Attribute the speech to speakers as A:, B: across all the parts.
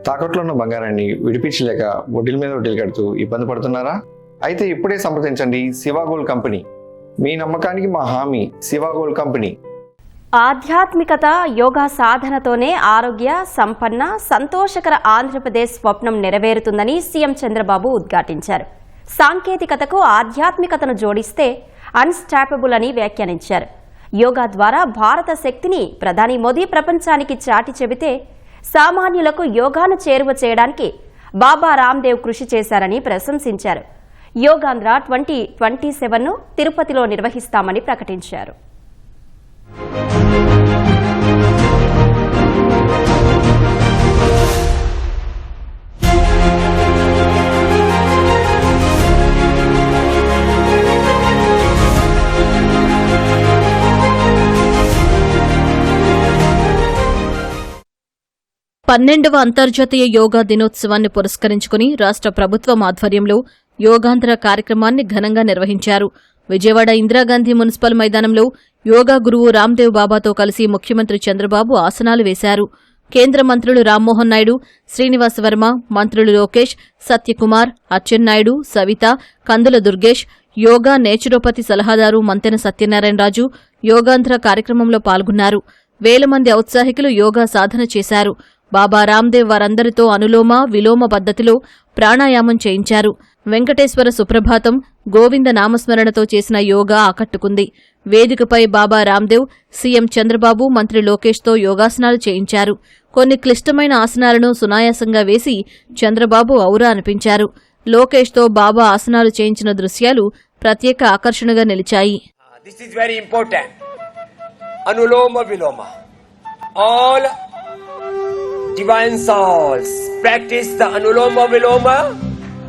A: తాకట్లో ఉన్న బంగారాన్ని విడిపించలేక వడ్డీల మీద వడ్డీలు కడుతూ ఇబ్బంది పడుతున్నారా? అయితే ఇప్పుడే సంప్రదించండి శివ గోల్డ్ కంపెనీ. మీ నమ్మకానికి మా హామీ శివ గోల్డ్ కంపెనీ.
B: ఆధ్యాత్మికత, యోగా సాధనతోనే ఆరోగ్య, సంపన్న, సంతోషకర ఆంధ్రప్రదేశ్ స్వప్నం నెరవేరుతుందని సీఎం చంద్రబాబు ఉద్ఘాటించారు. సాంకేతికతకు ఆధ్యాత్మికతను జోడిస్తే అన్స్టాపబుల్ అని వ్యాఖ్యానించారు. యోగా ద్వారా భారత శక్తిని ప్రధాని మోదీ ప్రపంచానికి చాటి చెబితే సామాన్యులకు యోగాను చేరువ చేయడానికి బాబా రామ్దేవ్ కృషి చేశారని ప్రశంసించారు. యోగాంధ్ర 2027ను తిరుపతిలో నిర్వహిస్తామని ప్రకటించారు.
C: పన్నెండవ అంతర్జాతీయ యోగా దినోత్సవాన్ని పురస్కరించుకుని రాష్ట్ర ప్రభుత్వం ఆధ్వర్యంలో యోగాంధ్ర కార్యక్రమాన్ని ఘనంగా నిర్వహించారు. విజయవాడ ఇందిరాగాంధీ మున్సిపల్ మైదానంలో యోగా గురువు రామ్దేవ్ బాబాతో కలిసి ముఖ్యమంత్రి చంద్రబాబు ఆసనాలు వేశారు. కేంద్ర మంత్రులు రామ్మోహన్ నాయుడు, శ్రీనివాస వర్మ, మంత్రులు లోకేష్, సత్యకుమార్, అచ్చెన్నాయుడు, సవిత, కందుల దుర్గేష్, యోగా నేచురోపతి సలహాదారు మంతెన సత్యనారాయణరాజు యోగాంధ్ర కార్యక్రమంలో పాల్గొన్నారు. వేల మంది ఔత్సాహికులు యోగా సాధన చేశారు. బాబా రామ్దేవ్ వారందరితో అనులోమ, విలోమ పద్ధతిలో ప్రాణాయామం చేయించారు. వెంకటేశ్వర సుప్రభాతం, గోవింద నామస్మరణతో చేసిన యోగా ఆకట్టుకుంది. వేదికపై బాబా రామ్దేవ్, సీఎం చంద్రబాబు, మంత్రి లోకేష్తో యోగాసనాలు చేయించారు. కొన్ని క్లిష్టమైన ఆసనాలను సునాయాసంగా వేసి చంద్రబాబు ఔరా అనిపించారు. లోకేష్తో బాబా ఆసనాలు చేయించిన దృశ్యాలు ప్రత్యేక ఆకర్షణగా నిలిచాయి.
D: Anuloma Viloma. All divine souls practice the Anuloma Viloma,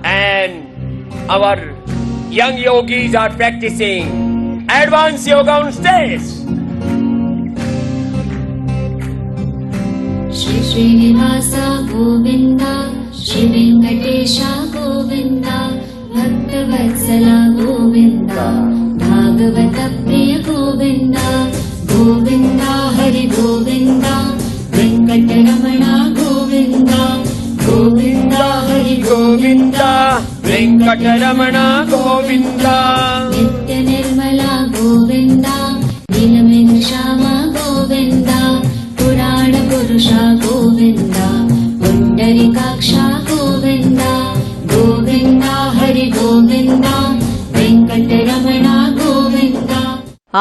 D: and our young yogis are practicing advanced yoga on stage.
E: Shri Srinivasa Govinda, Shri Venkatesha Govinda, Bhakta Vatsala Govinda, Bhagavata Priya Govinda, Govinda Hari Govinda, Venkataramana Govinda, Govinda Hari Govinda,
D: Venkataramana Govinda,
E: Nitya Nirmala Govinda, Nilamena Shama Govinda, Purana Purusha Govinda, Pundarikaksha Govinda, Govinda Hari Govinda, Venkataramana Govinda.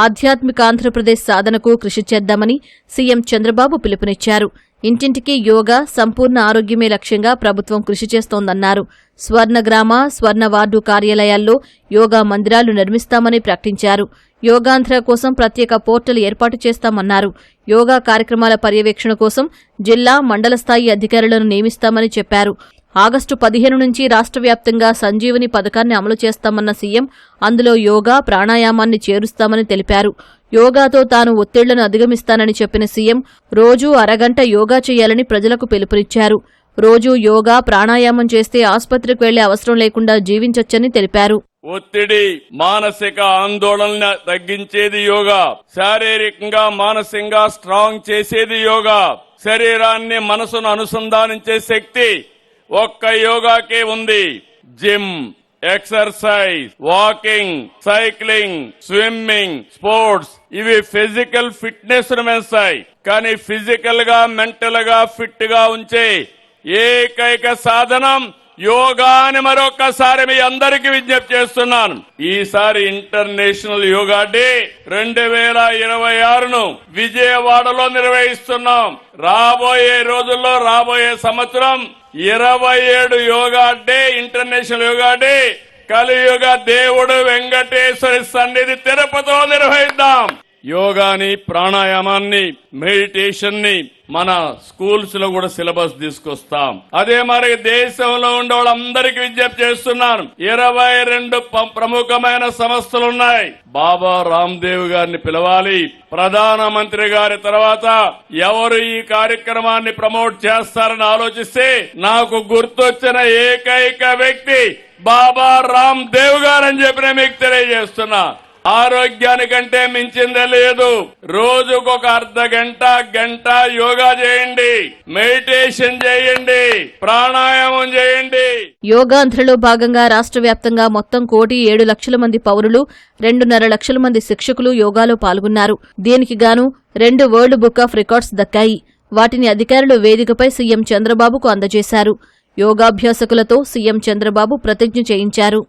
C: ఆధ్యాత్మిక ఆంధ్రప్రదేశ్ సాధనకు కృషి చేద్దామని CM Chandrababu పిలుపునిచ్చారు. ఇంటింటికి యోగా, సంపూర్ణ ఆరోగ్యమే లక్ష్యంగా ప్రభుత్వం కృషి చేస్తోందన్నారు. స్వర్ణ గ్రామ, స్వర్ణ వార్డు కార్యాలయాల్లో యోగా మందిరాలు నిర్మిస్తామని ప్రకటించారు. యోగాంధ్ర కోసం ప్రత్యేక పోర్టల్ ఏర్పాటు చేస్తామన్నారు. యోగా కార్యక్రమాల పర్యవేక్షణ కోసం జిల్లా, మండల స్థాయి అధికారులను నియమిస్తామని చెప్పారు. ఆగస్టు 15 నుంచి రాష్ట్ర వ్యాప్తంగా సంజీవని పథకాన్ని అమలు చేస్తామన్న సీఎం అందులో యోగా, ప్రాణాయామాన్ని చేరుస్తామని తెలిపారు. యోగాతో తాను ఒత్తిళ్లను అధిగమిస్తానని చెప్పిన సీఎం రోజూ అరగంట యోగా చేయాలని ప్రజలకు పిలుపునిచ్చారు. రోజూ యోగా, ప్రాణాయామం చేస్తే ఆసుపత్రికి వెళ్లే అవసరం లేకుండా జీవించొచ్చని తెలిపారు.
F: ఒత్తిడి, మానసిక ఆందోళన తగ్గించేది యోగా, శారీరకంగా మానసికంగా స్ట్రాంగ్ చేసేది యోగా, శరీరాన్ని మనసును అనుసంధానించే శక్తి ఒక్క యోగాకే ఉంది. Gym, exercise, walking, cycling, swimming, sports ఇవి ఫిజికల్ ఫిట్నెస్ ను పెంచుతాయి. కానీ ఫిజికల్ గా, మెంటల్ గా ఫిట్ గా ఉంచే ఏకైక సాధనం యోగా అని మరొకసారి మీ అందరికీ విజ్ఞప్తి చేస్తున్నాను. ఈసారి ఇంటర్నేషనల్ యోగా డే 2026ను విజయవాడలో నిర్వహిస్తున్నాం. రాబోయే రోజుల్లో, రాబోయే సంవత్సరం 27 yoga day, international yoga day కలియుగ దేవుడు వెంకటేశ్వరి సన్నిధి తిరుపతిలో నిర్వహిద్దాం. యోగాని, ప్రాణాయామాన్ని, మెడిటేషన్ ని మన స్కూల్స్ లో కూడా సిలబస్ తీసుకొస్తాం. అదే మరి దేశంలో ఉండే వాళ్ళందరికీ విజ్ఞప్తి చేస్తున్నాను. 22 ప్రముఖమైన సంస్థలున్నాయి. బాబా రామ్దేవ్ గారిని పిలవాలి. ప్రధానమంత్రి గారి తర్వాత ఎవరు ఈ కార్యక్రమాన్ని ప్రమోట్ చేస్తారని ఆలోచిస్తే నాకు గుర్తొచ్చిన ఏకైక వ్యక్తి బాబా రామ్దేవ్ గారని చెప్పి మీకు తెలియజేస్తున్నా. ఆరోగ్యానికంటే మించిందే లేదు. రోజుకొక అర్ధ గంట యోగా చేయండి, మెడిటేషన్ చేయండి, ప్రాణాయామం చేయండి.
C: యోగాంధ్రలో భాగంగా రాష్ట్ర వ్యాప్తంగా మొత్తం 1,07,00,000 మంది పౌరులు, 2.5 లక్షల మంది శిక్షకులు యోగాలో పాల్గొన్నారు. దీనికి గాను 2 వరల్డ్ బుక్ ఆఫ్ రికార్డ్స్ దక్కాయి. వాటిని అధికారులు వేదికపై సీఎం చంద్రబాబుకు అందజేశారు. యోగాభ్యాసకులతో సీఎం చంద్రబాబు ప్రతిజ్ఞ చేయించారు.